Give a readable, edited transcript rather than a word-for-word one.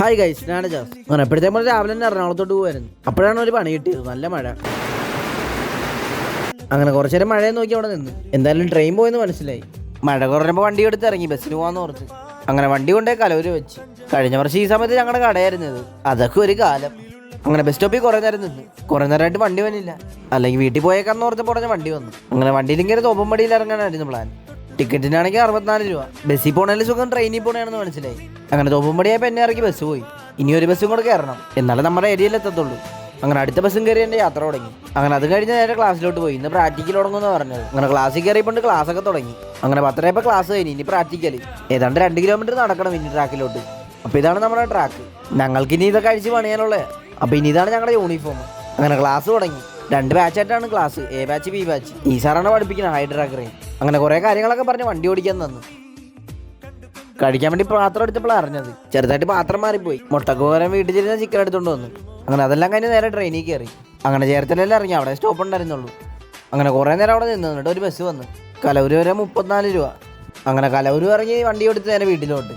Hi guys, ഞാൻ jazz. അങ്ങനെ എപ്പോഴത്തേക്കും രാവിലെ തന്നെ എറണാകുളത്തോട്ട് പോകുമായിരുന്നു. അപ്പോഴാണ് ഒരു പണി കിട്ടിയത്. നല്ല മഴ. അങ്ങനെ കുറച്ചു നേരം മഴയെ നോക്കി അവിടെ നിന്ന്. എന്തായാലും ട്രെയിൻ പോയെന്ന് മനസ്സിലായി. മഴ കുറഞ്ഞപ്പോൾ വണ്ടി എടുത്ത് ഇറങ്ങി ബസ്സിന് പോകാന്ന് ഓർത്ത്. അങ്ങനെ വണ്ടി കൊണ്ടേ കലൂര് വെച്ച്. കഴിഞ്ഞ വർഷം ഈ സമയത്ത് ഞങ്ങളുടെ കടയായിരുന്നത്. അതൊക്കെ ഒരു കാലം. അങ്ങനെ ബസ് സ്റ്റോപ്പിൽ കുറേ നേരം നിന്ന്. കുറേ നേരമായിട്ട് വണ്ടി വന്നില്ല. അല്ലെങ്കിൽ വീട്ടിൽ പോയേക്കാന്ന് ഓർത്തപ്പോൾ പറഞ്ഞ വണ്ടി വന്നു. അങ്ങനെ വണ്ടിയിൽ ഇങ്ങനെ തോപ്പുംപടിയിൽ ഇറങ്ങാനായിരുന്നു പ്ലാൻ. ടിക്കറ്റിനാണെങ്കിൽ 64 രൂപ. ബസ്സിൽ പോണേലും സുഖം ട്രെയിനിൽ പോകണമെന്ന് മനസ്സിലായി. അങ്ങനെ തോപ്പുംപടിയായപ്പോൾ എന്നെ ഇറക്കി ബസ് പോയി. ഇനി ഒരു ബസ്സും കൂടെ കയറണം, എന്നാലേ നമ്മുടെ ഏരിയയിൽ എത്തത്തുള്ളൂ. അങ്ങനെ അടുത്ത ബസ്സും കയറി എൻ്റെ യാത്ര തുടങ്ങി. അങ്ങനെ അത് കഴിഞ്ഞ് നേരെ ക്ലാസ്സിലോട്ട് പോയി. ഇന്ന് പ്രാക്ടിക്കൽ തുടങ്ങുമെന്ന് പറഞ്ഞത്. അങ്ങനെ ക്ലാസ്സിൽ കയറിയപ്പോൾ ക്ലാസ്സൊക്കെ തുടങ്ങി. അങ്ങനെ 10:30 ക്ലാസ് കഴിഞ്ഞു. ഇനി പ്രാക്ടിക്കൽ ഏതാണ്ട് 2 കിലോമീറ്റർ നടക്കണം ഇനി ട്രാക്കിലോട്ട്. അപ്പോൾ ഇതാണ് നമ്മുടെ ട്രാക്ക്. ഞങ്ങൾക്ക് ഇനി ഇതൊക്കെ അഴിച്ച് പണിയാനുള്ളത്. അപ്പോൾ ഇനി ഇതാണ് ഞങ്ങളുടെ യൂണിഫോം. അങ്ങനെ ക്ലാസ് തുടങ്ങി. 2 ബാച്ചായിട്ടാണ് class, A batch B batch. ഈ സാറാണ് പഠിപ്പിക്കുന്നത്, ഹൈ ട്രാക്കറെ. അങ്ങനെ കുറേ കാര്യങ്ങളൊക്കെ പറഞ്ഞ് വണ്ടി ഓടിക്കാൻ തന്നു. കഴിക്കാൻ വേണ്ടി പാത്രം എടുത്തപ്പോഴാണ് അറിഞ്ഞത്. ചെറുതായിട്ട് പാത്രം മാറിപ്പോയി. മുട്ടക്ക് പകരം വീട്ടിൽ ചെല്ലുന്ന ചിക്കൻ എടുത്തുകൊണ്ട് വന്നു. അങ്ങനെ അതെല്ലാം കഴിഞ്ഞ് നേരെ ട്രെയിനിൽ കയറി. അങ്ങനെ ചേർത്തലെല്ലാം ഇറങ്ങി. അവിടെ സ്റ്റോപ്പ് ഉണ്ടായിരുന്നുള്ളൂ. അങ്ങനെ കുറേ നേരം അവിടെ നിന്നിട്ട് ഒരു ബസ് വന്നു. കലൂര് വരെ 34 രൂപ. അങ്ങനെ കലൂര് ഇറങ്ങി വണ്ടി എടുത്ത് നേരെ വീട്ടിലോട്ട്.